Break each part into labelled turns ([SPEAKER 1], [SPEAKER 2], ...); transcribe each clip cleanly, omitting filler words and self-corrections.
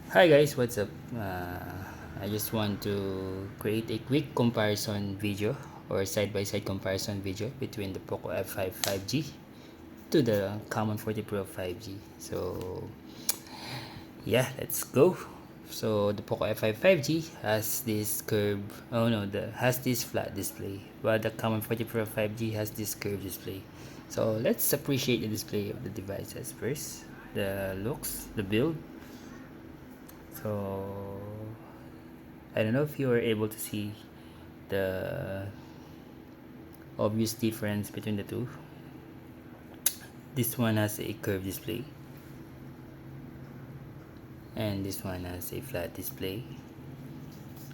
[SPEAKER 1] Hi guys, what's up? I just want to create a quick comparison video or side-by-side comparison video between the Poco F5 5G to the Common 40 Pro 5G. So yeah, let's go. So the Poco F5 5G has this curve, oh no, has this flat display, while the Common 40 Pro 5G has this curved display. So let's appreciate the display of the devices first. The looks, the build. So I don't know if you were able to see the obvious difference between the two. This one has a curved display and this one has a flat display.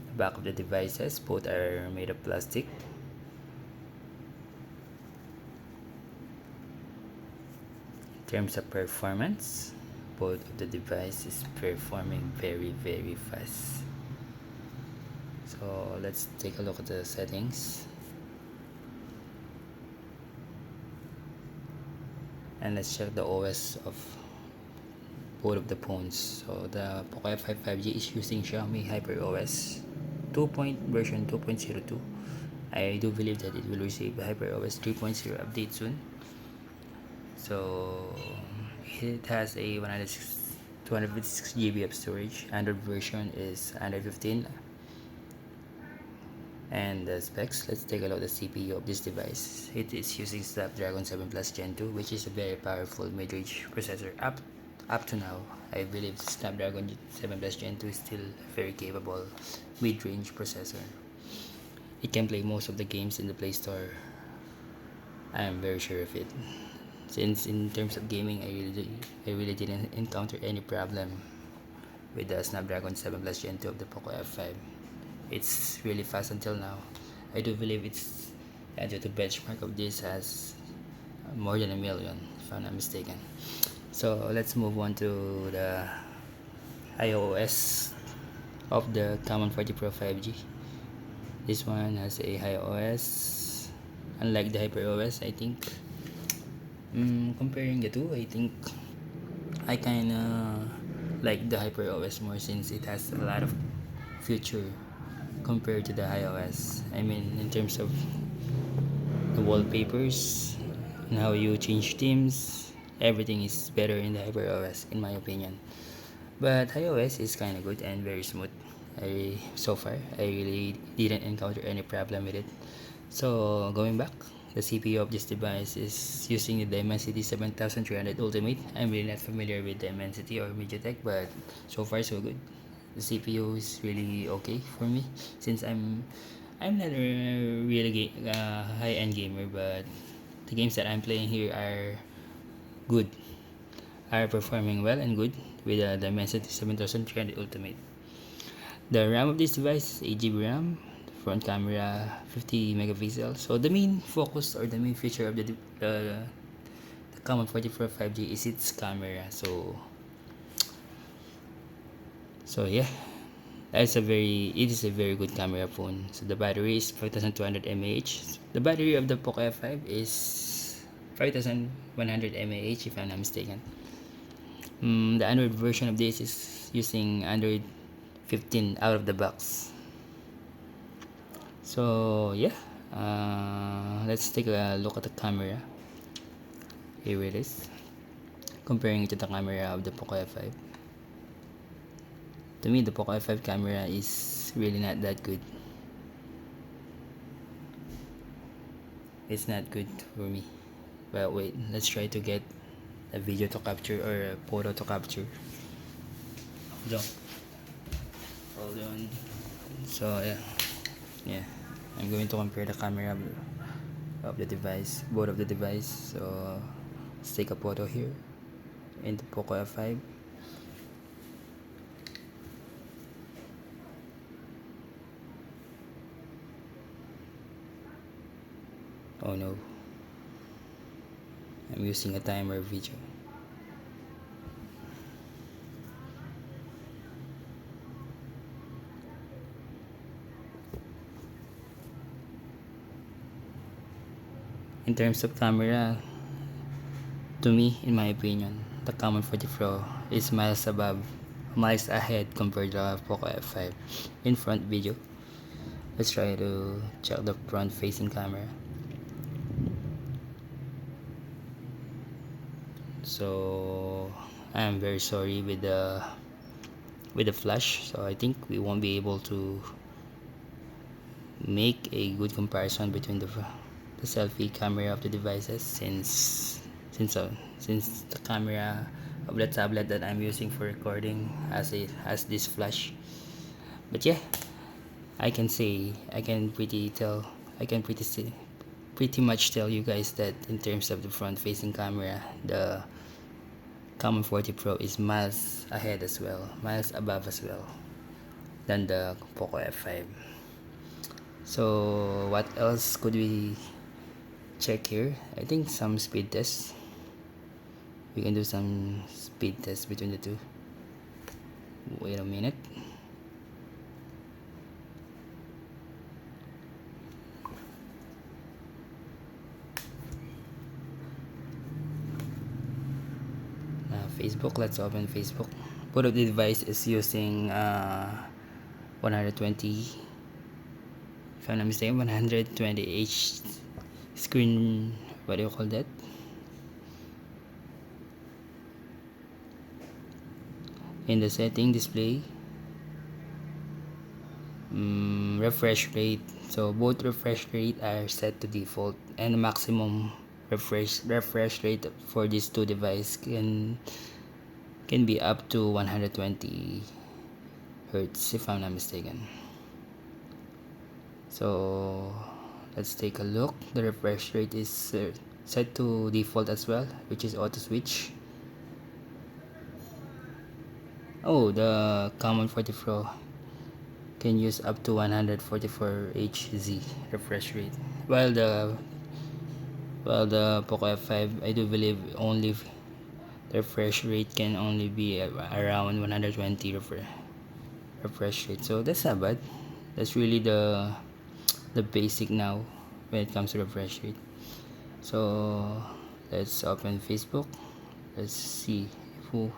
[SPEAKER 1] The back of the devices, both are made of plastic. In terms of performance, both of the devices performing very fast. So let's take a look at the settings. And let's check the OS of both of the phones. So the Poco F5 5G is using Xiaomi HyperOS version 2.02. I do believe that it will receive HyperOS 3.0 update soon. So it has a 256 GB of storage. Android version is Android 15. And the specs, let's take a look at the CPU of this device. It is using Snapdragon 7 Plus Gen 2, which is a very powerful mid-range processor. Up to now, I believe Snapdragon 7 Plus Gen 2 is still a very capable mid-range processor. It can play most of the games in the Play Store. I am very sure of it. Since in terms of gaming, I really didn't encounter any problem with the Snapdragon 7 Plus Gen 2 of the Poco F5. It's really fast until now. I do believe it's the benchmark of this has more than a million, if I'm not mistaken. So let's move on to the iOS of the Common 40 Pro 5G. This one has a high OS, unlike the HyperOS, I think. Comparing the two, I think I kinda like the HyperOS more since it has a lot of feature compared to the iOS. I mean, in terms of the wallpapers and how you change themes, everything is better in the HyperOS, in my opinion. But iOS is kind of good and very smooth. So far, I really didn't encounter any problem with it. So going back, the CPU of this device is using the Dimensity 7300 Ultimate. I'm really not familiar with Dimensity or MediaTek, but so far so good. The CPU is really okay for me since I'm not a really high-end gamer, but the games that I'm playing here are good, are performing well and good with the Dimensity 7300 Ultimate. The RAM of this device is 8 GB RAM, front camera 50 megapixels. So the main focus or the main feature of the Common 44 5G is its camera. So yeah, it is a very good camera phone. So the battery is 5200 mAh. The battery of the Poco F5 is 5100 mAh if I'm not mistaken. The Android version of this is using Android 15 out of the box. So yeah, let's take a look at the camera. Here it is. Comparing it to the camera of the Poco F5. To me, the Poco F5 camera is really not that good. It's not good for me. But wait, let's try to get a video to capture or a photo to capture. Hold on. Hold on. So yeah. I'm going to compare the camera of the device, both of the device. So let's take a photo here in the Poco F5. Oh no, I'm using a timer video. In terms of camera, to me, in my opinion, the Common 40 Pro is miles above miles ahead compared to the Poco F5 in front video. Let's try to check the front facing camera. So I'm very sorry with the flash, so I think we won't be able to make a good comparison between the selfie camera of the devices since the camera of the tablet that I'm using for recording has this flash. But yeah, I can pretty much tell you guys that in terms of the front facing camera, the Common 40 Pro is miles ahead as well, miles above as well than the Poco F5. So what else could we check here? I think some speed tests. We can do some speed tests between the two. Wait a minute. Facebook, let's open Facebook. Both of the device is using 120, if I'm not mistaken, 120H screen, what do you call that? In the setting display, refresh rate. So both refresh rate are set to default, and the maximum refresh rate for these two devices can be up to 120 hertz if I'm not mistaken. So let's take a look. The refresh rate is set to default as well, which is auto switch. Oh, the Common 40 Pro can use up to 144 Hz refresh rate, while the Poco F5, I do believe only the refresh rate can only be around 120 refresh rate. So that's not bad. That's really the basic now when it comes to refresh rate. So let's open Facebook. Let's see who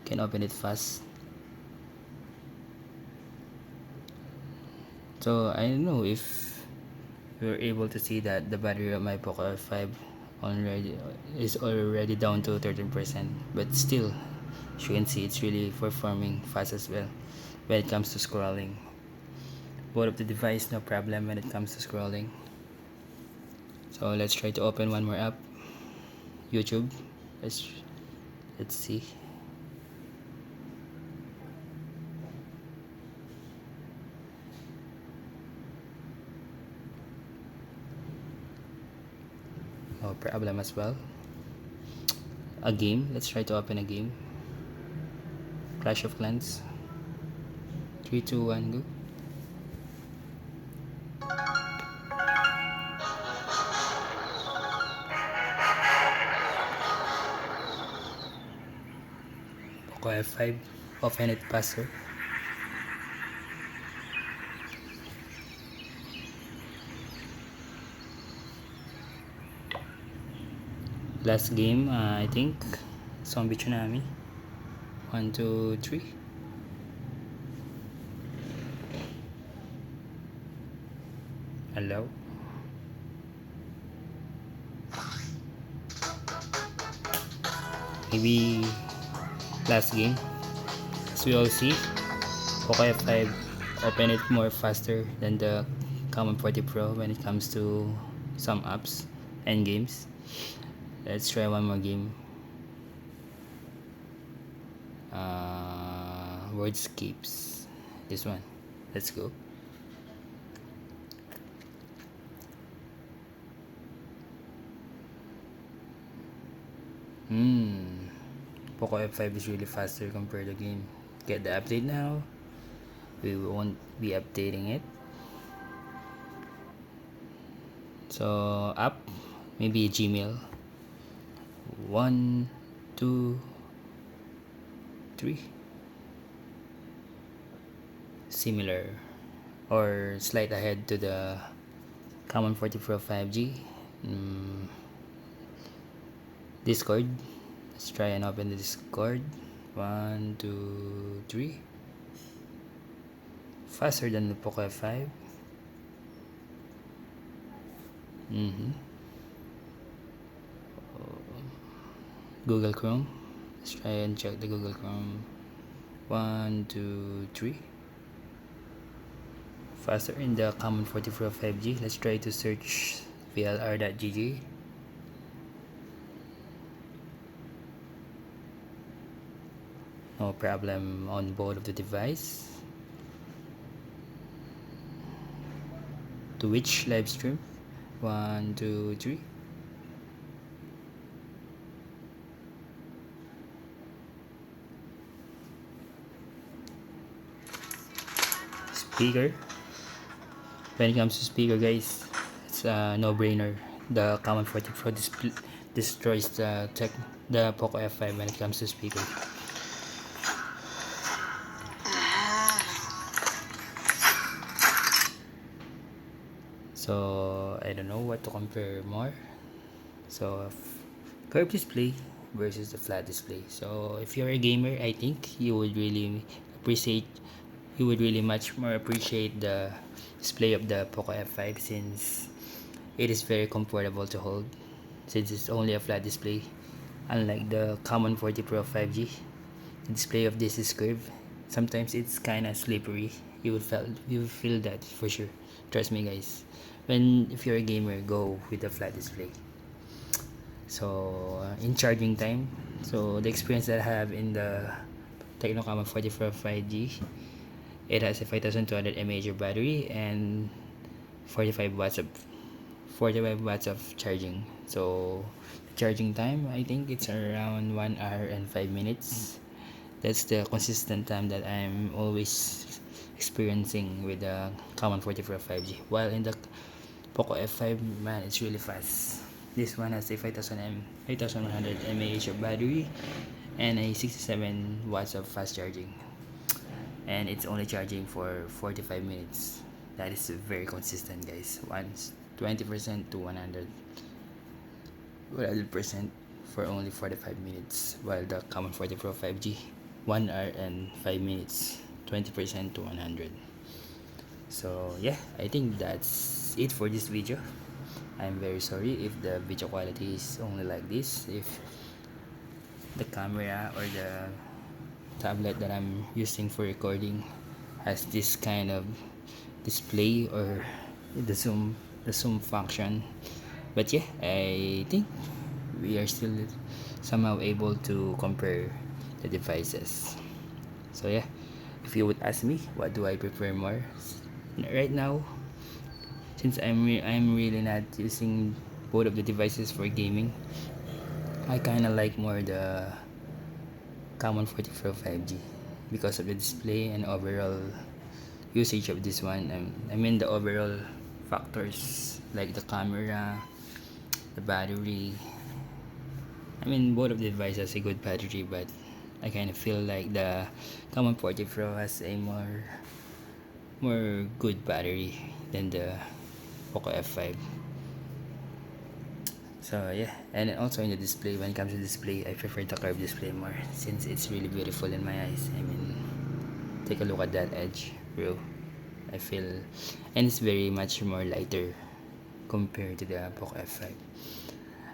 [SPEAKER 1] can open it fast. So I don't know if you're able to see that the battery of my Poco F5 is already down to 13%, but still, as you can see, it's really performing fast as well when it comes to scrolling. Both of the device, no problem when it comes to scrolling. So let's try to open one more app, YouTube. Let's see. No problem as well. A game. Let's try to open a game. Clash of Clans. 3, 2, 1, go. Poco F5. Open it faster. Last game, I think Zombie Tsunami. 1, 2, 3. Hello. Maybe last game. As we all see, Poco F5 open it more faster than the Common 40 Pro when it comes to some apps and games. Let's try one more game. Wordscapes. This one. Let's go. Poco F5 is really faster compared to game. Get the update now. We won't be updating it. So app, maybe Gmail. 1, 2, 3. Similar or slight ahead to the Common 40 Pro 5G. Discord. Let's try and open the Discord. 1, 2, 3. Faster than the Poco F5. Google Chrome. Let's try and check the Google Chrome. 1, 2, 3. Faster in the Common 44 5G. Let's try to search vlr.gg. No problem on both of the device. Twitch live stream. 1, 2, 3. Speaker. When it comes to speaker, guys, it's a no-brainer. The Common 44 destroys the Poco F5 when it comes to speaker. So I don't know what to compare more. So curved display versus the flat display. So if you're a gamer, I think you would really much more appreciate the display of the Poco F5 since it is very comfortable to hold since it's only a flat display. Unlike the Common 40 Pro 5G, the display of this is curved. Sometimes it's kind of slippery. You will feel that for sure. Trust me, guys. If you're a gamer, go with the flat display. So in charging time, so the experience that I have in the Tecno Camon 44 5G, it has a 5200 mAh battery and 45 watts of charging. So the charging time, I think it's around 1 hour and 5 minutes. That's the consistent time that I'm always experiencing with the Camon 44 5G. While in the Poco F5, man, it's really fast. This one has a 5100 mAh of battery and a 67 watts of fast charging, and it's only charging for 45 minutes. That is very consistent, guys. Once 20% to 100% for only 45 minutes, while the Common 40 Pro 5G 1 hour and 5 minutes, 20% to 100. So yeah, I think that's it for this video. I'm very sorry if the video quality is only like this, if the camera or the tablet that I'm using for recording has this kind of display or the zoom function. But yeah, I think we are still somehow able to compare the devices. So yeah, if you would ask me what do I prefer more right now, since I'm really not using both of the devices for gaming, I kind of like more the Common 44 5G because of the display and overall usage of this one. I mean the overall factors like the camera, the battery. I mean both of the devices has a good battery, but I kind of feel like the Common 40 Pro has a more good battery than the Poco F5. So yeah, and also in the display, when it comes to display, I prefer the curved display more since it's really beautiful in my eyes. I mean, take a look at that edge, bro. I feel, and it's very much more lighter compared to the Poco F5.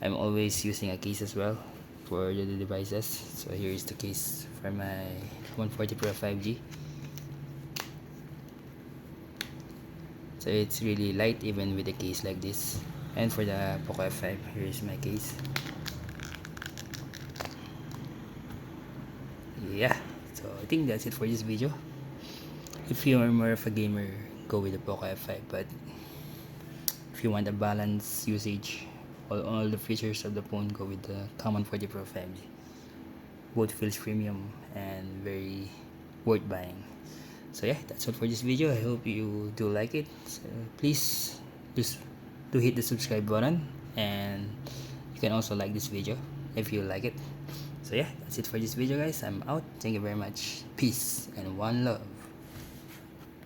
[SPEAKER 1] I'm always using a case as well for the devices. So here is the case for my 140 Pro 5G. So it's really light even with a case like this. And for the Poco F5, here is my case. Yeah, so I think that's it for this video. If you are more of a gamer, go with the Poco F5. But if you want a balanced usage, all the features of the phone, go with the Common 40 Pro 5G. Both feels premium and very worth buying. So yeah, that's all for this video. I hope you do like it. So please just do hit the subscribe button, and you can also like this video if you like it. So yeah, that's it for this video, guys. I'm out. Thank you very much. Peace and one love.